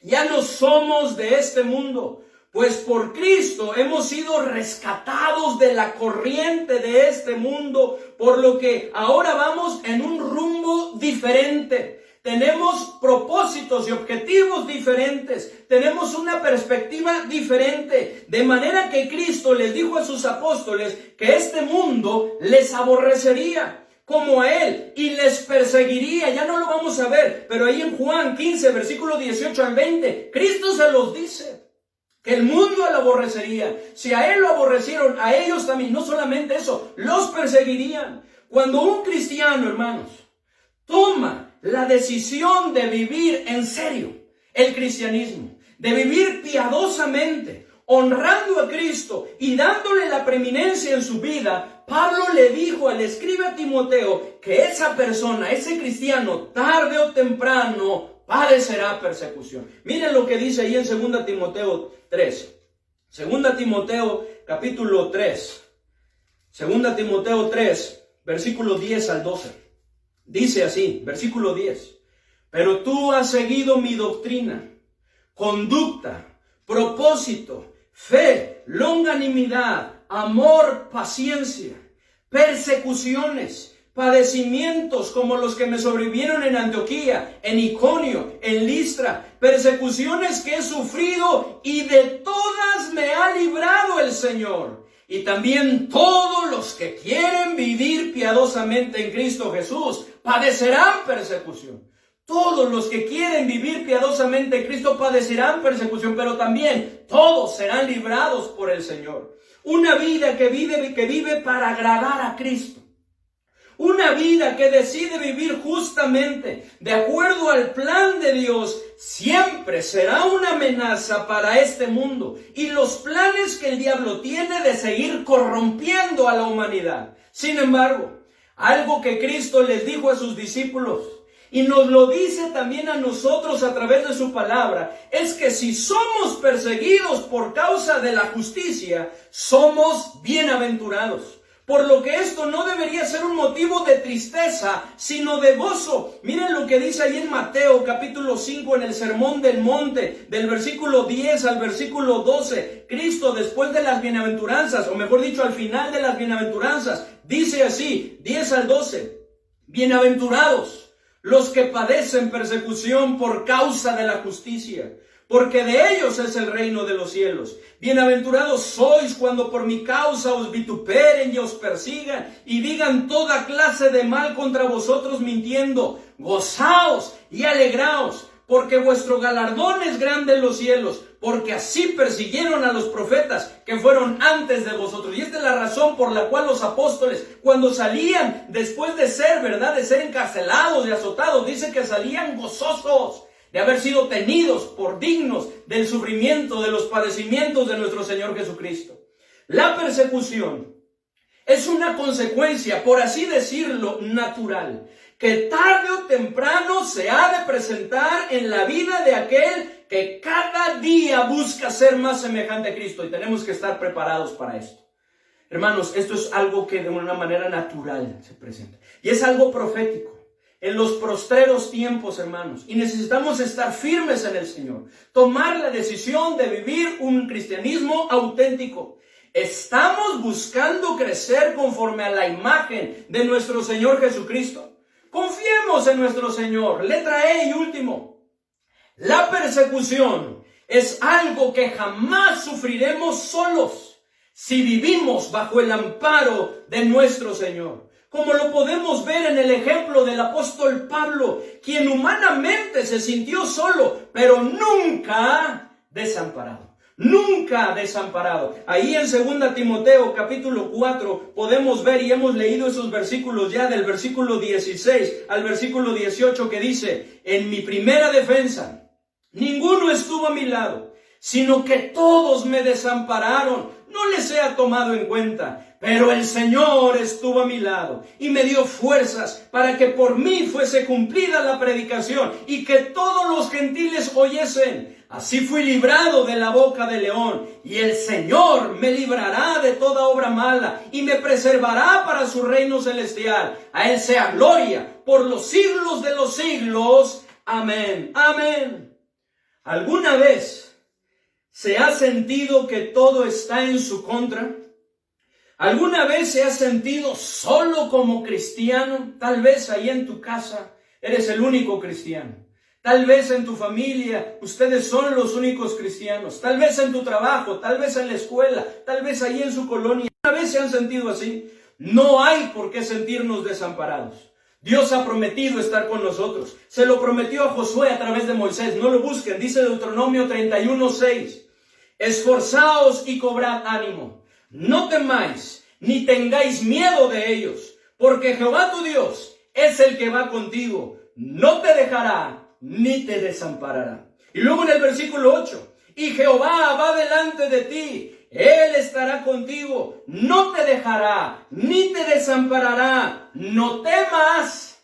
ya no somos de este mundo, pues por Cristo hemos sido rescatados de la corriente de este mundo, por lo que ahora vamos en un rumbo diferente. Tenemos propósitos y objetivos diferentes. Tenemos una perspectiva diferente. De manera que Cristo les dijo a sus apóstoles que este mundo les aborrecería como a Él y les perseguiría. Ya no lo vamos a ver, pero ahí en Juan 15, versículo 18 al 20, Cristo se los dice. Que el mundo lo aborrecería. Si a Él lo aborrecieron, a ellos también. No solamente eso, los perseguirían. Cuando un cristiano, hermanos, toma la decisión de vivir en serio el cristianismo, de vivir piadosamente, honrando a Cristo y dándole la preeminencia en su vida, Pablo le dijo al escriba a Timoteo que esa persona, ese cristiano, tarde o temprano padecerá persecución. Miren lo que dice ahí en 2 Timoteo 3. 2 Timoteo capítulo 3. 2 Timoteo 3, versículo 10 al 12. Dice así, versículo 10. Pero tú has seguido mi doctrina, conducta, propósito, fe, longanimidad, amor, paciencia, persecuciones, padecimientos como los que me sobrevivieron en Antioquía, en Iconio, en Listra, persecuciones que he sufrido y de todas me ha librado el Señor. Y también todos los que quieren vivir piadosamente en Cristo Jesús padecerán persecución. Todos los que quieren vivir piadosamente en Cristo padecerán persecución, pero también todos serán librados por el Señor. Una vida que vive para agradar a Cristo. Una vida que decide vivir justamente, de acuerdo al plan de Dios, siempre será una amenaza para este mundo y los planes que el diablo tiene de seguir corrompiendo a la humanidad. Sin embargo, algo que Cristo les dijo a sus discípulos y nos lo dice también a nosotros a través de su palabra, es que si somos perseguidos por causa de la justicia, somos bienaventurados. Por lo que esto no debería ser un motivo de tristeza, sino de gozo. Miren lo que dice ahí en Mateo capítulo 5 en el Sermón del Monte, del versículo 10 al versículo 12. Cristo, después de las bienaventuranzas, o mejor dicho, al final de las bienaventuranzas, dice así, 10 al 12. Bienaventurados los que padecen persecución por causa de la justicia, porque de ellos es el reino de los cielos. Bienaventurados sois cuando por mi causa os vituperen y os persigan y digan toda clase de mal contra vosotros mintiendo. Gozaos y alegraos, porque vuestro galardón es grande en los cielos, porque así persiguieron a los profetas que fueron antes de vosotros. Y esta es la razón por la cual los apóstoles, cuando salían después de ser, ¿verdad?, de ser encarcelados y azotados, dice que salían gozosos de haber sido tenidos por dignos del sufrimiento, de los padecimientos de nuestro Señor Jesucristo. La persecución es una consecuencia, por así decirlo, natural, que tarde o temprano se ha de presentar en la vida de aquel que cada día busca ser más semejante a Cristo, y tenemos que estar preparados para esto. Hermanos, esto es algo que de una manera natural se presenta, y es algo profético en los postreros tiempos, hermanos, y necesitamos estar firmes en el Señor, tomar la decisión de vivir un cristianismo auténtico. ¿Estamos buscando crecer conforme a la imagen de nuestro Señor Jesucristo? Confiemos en nuestro Señor. Letra E y último. La persecución es algo que jamás sufriremos solos si vivimos bajo el amparo de nuestro Señor. Como lo podemos ver en el ejemplo del apóstol Pablo, quien humanamente se sintió solo, pero nunca desamparado. Nunca desamparado. Ahí en 2 Timoteo capítulo 4 podemos ver, y hemos leído esos versículos ya, del versículo 16 al versículo 18, que dice: en mi primera defensa ninguno estuvo a mi lado, sino que todos me desampararon. No les he tomado en cuenta, pero el Señor estuvo a mi lado y me dio fuerzas para que por mí fuese cumplida la predicación y que todos los gentiles oyesen. Así fui librado de la boca del león, y el Señor me librará de toda obra mala y me preservará para su reino celestial. A Él sea gloria por los siglos de los siglos. Amén. Amén. ¿Alguna vez se ha sentido que todo está en su contra? ¿Alguna vez se ha sentido solo como cristiano? Tal vez ahí en tu casa eres el único cristiano. Tal vez en tu familia ustedes son los únicos cristianos. Tal vez en tu trabajo, tal vez en la escuela, tal vez ahí en su colonia. ¿Alguna vez se han sentido así? No hay por qué sentirnos desamparados. Dios ha prometido estar con nosotros. Se lo prometió a Josué a través de Moisés. No lo busquen. Dice Deuteronomio 31:6. Esforzaos y cobrad ánimo. No temáis, ni tengáis miedo de ellos, porque Jehová tu Dios es el que va contigo. No te dejará ni te desamparará. Y luego en el versículo 8, y Jehová va delante de ti, Él estará contigo, no te dejará, ni te desamparará. No temas,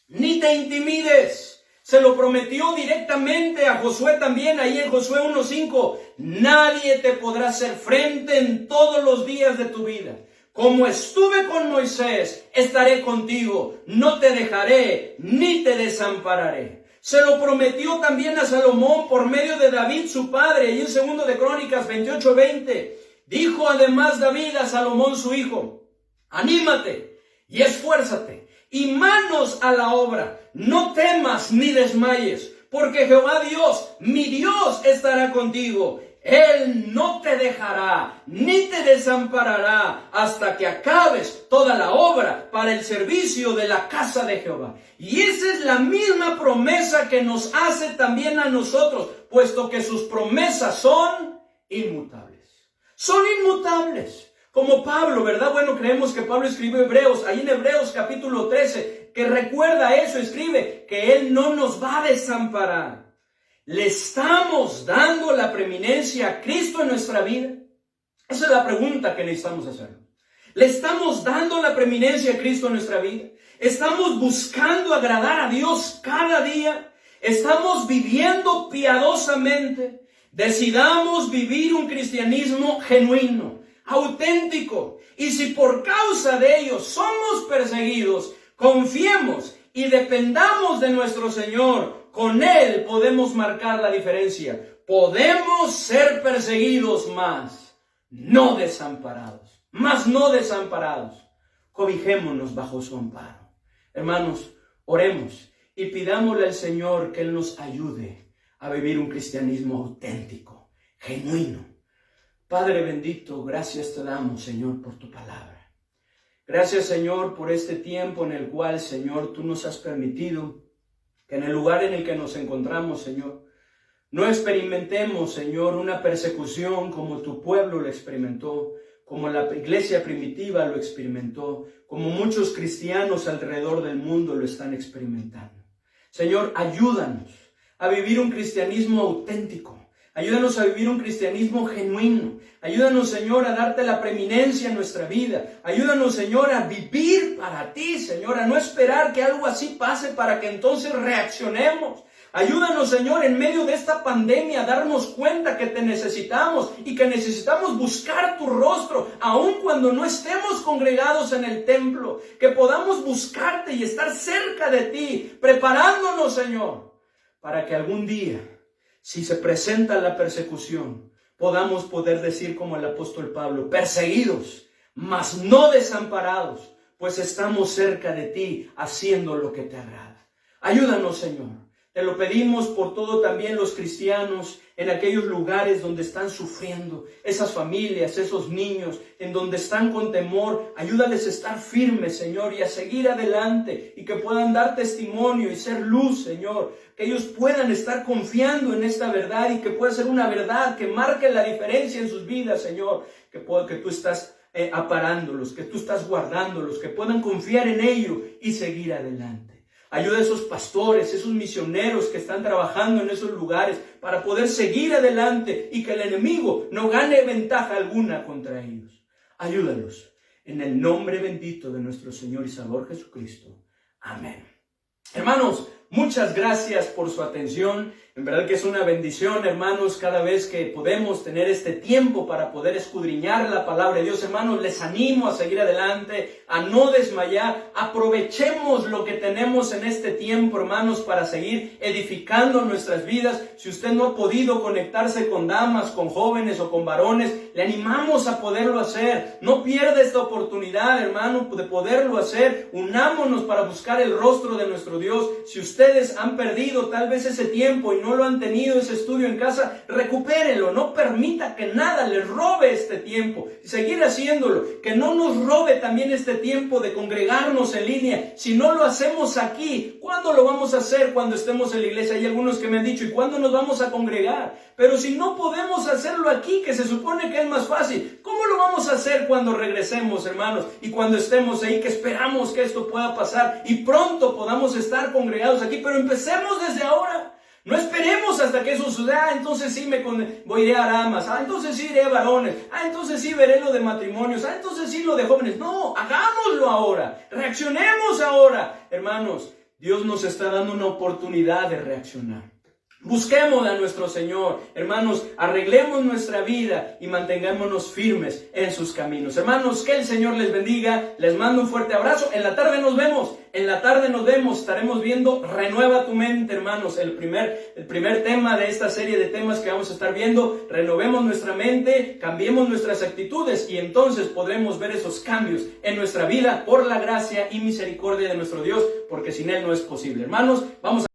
ni te intimides. Se lo prometió directamente a Josué también, ahí en Josué 1:5. Nadie te podrá hacer frente en todos los días de tu vida. Como estuve con Moisés, estaré contigo, no te dejaré, ni te desampararé. Se lo prometió también a Salomón por medio de David, su padre, y en 2 de Crónicas 28:20. Dijo además David a Salomón, su hijo: anímate y esfuérzate, y manos a la obra. No temas ni desmayes, porque Jehová Dios, mi Dios, estará contigo. Él no te dejará, ni te desamparará, hasta que acabes toda la obra para el servicio de la casa de Jehová. Y esa es la misma promesa que nos hace también a nosotros, puesto que sus promesas son inmutables. Son inmutables. Como Pablo, ¿verdad? Bueno, creemos que Pablo escribió Hebreos, ahí en Hebreos capítulo 13, que recuerda eso, escribe que Él no nos va a desamparar. ¿Le estamos dando la preeminencia a Cristo en nuestra vida? Esa es la pregunta que necesitamos hacer. ¿Le estamos dando la preeminencia a Cristo en nuestra vida? ¿Estamos buscando agradar a Dios cada día? ¿Estamos viviendo piadosamente? Decidamos vivir un cristianismo genuino, auténtico. Y si por causa de ello somos perseguidos, confiemos y dependamos de nuestro Señor. Con Él podemos marcar la diferencia. Podemos ser perseguidos, mas no desamparados. Mas no desamparados. Cobijémonos bajo su amparo. Hermanos, oremos y pidámosle al Señor que Él nos ayude a vivir un cristianismo auténtico, genuino. Padre bendito, gracias te damos, Señor, por tu palabra. Gracias, Señor, por este tiempo en el cual, Señor, tú nos has permitido Que en el lugar en el que nos encontramos, Señor, no experimentemos, Señor, una persecución como tu pueblo lo experimentó, como la iglesia primitiva lo experimentó, como muchos cristianos alrededor del mundo lo están experimentando. Señor, ayúdanos a vivir un cristianismo auténtico. Ayúdanos a vivir un cristianismo genuino. Ayúdanos, Señor, a darte la preeminencia en nuestra vida. Ayúdanos, Señor, a vivir para ti, Señor, a no esperar que algo así pase para que entonces reaccionemos. Ayúdanos, Señor, en medio de esta pandemia a darnos cuenta que te necesitamos y que necesitamos buscar tu rostro, aun cuando no estemos congregados en el templo, que podamos buscarte y estar cerca de ti, preparándonos, Señor, para que algún día, si se presenta la persecución, podamos poder decir como el apóstol Pablo, perseguidos, mas no desamparados, pues estamos cerca de ti haciendo lo que te agrada. Ayúdanos, Señor. Te lo pedimos por todo también los cristianos en aquellos lugares donde están sufriendo, esas familias, esos niños, en donde están con temor. Ayúdales a estar firmes, Señor, y a seguir adelante y que puedan dar testimonio y ser luz, Señor. Que ellos puedan estar confiando en esta verdad y que pueda ser una verdad que marque la diferencia en sus vidas, Señor. Que tú estás aparándolos, que tú estás guardándolos, que puedan confiar en ello y seguir adelante. Ayuda a esos pastores, esos misioneros que están trabajando en esos lugares para poder seguir adelante y que el enemigo no gane ventaja alguna contra ellos. Ayúdalos en el nombre bendito de nuestro Señor y Salvador Jesucristo. Amén. Hermanos, muchas gracias por su atención. En verdad que es una bendición, hermanos, cada vez que podemos tener este tiempo para poder escudriñar la palabra de Dios. Hermanos, les animo a seguir adelante, a no desmayar. Aprovechemos lo que tenemos en este tiempo, hermanos, para seguir edificando nuestras vidas. Si usted no ha podido conectarse con damas, con jóvenes o con varones, le animamos a poderlo hacer. No pierda esta oportunidad, hermano, de poderlo hacer. Unámonos para buscar el rostro de nuestro Dios. Si ustedes han perdido tal vez ese tiempo y no lo han tenido ese estudio en casa, recupérenlo. No permita que nada les robe este tiempo. Seguir haciéndolo. Que no nos robe también este tiempo de congregarnos en línea. Si no lo hacemos aquí, ¿cuándo lo vamos a hacer cuando estemos en la iglesia? Hay algunos que me han dicho, ¿y cuándo nos vamos a congregar? Pero si no podemos hacerlo aquí, que se supone que es más fácil, ¿cómo lo vamos a hacer cuando regresemos, hermanos? Y cuando estemos ahí, que esperamos que esto pueda pasar y pronto podamos estar congregados aquí. Pero empecemos desde ahora. No esperemos hasta que eso suceda. Entonces sí iré a damas. Entonces sí iré a varones. Entonces sí veré lo de matrimonios. Entonces sí lo de jóvenes. No, hagámoslo ahora. Reaccionemos ahora. Hermanos, Dios nos está dando una oportunidad de reaccionar. Busquemos a nuestro Señor, hermanos, arreglemos nuestra vida y mantengámonos firmes en sus caminos. Hermanos, que el Señor les bendiga, les mando un fuerte abrazo. En la tarde nos vemos, estaremos viendo Renueva tu mente, hermanos, el primer tema de esta serie de temas que vamos a estar viendo. Renovemos nuestra mente, cambiemos nuestras actitudes y entonces podremos ver esos cambios en nuestra vida por la gracia y misericordia de nuestro Dios, porque sin Él no es posible. Hermanos, vamos a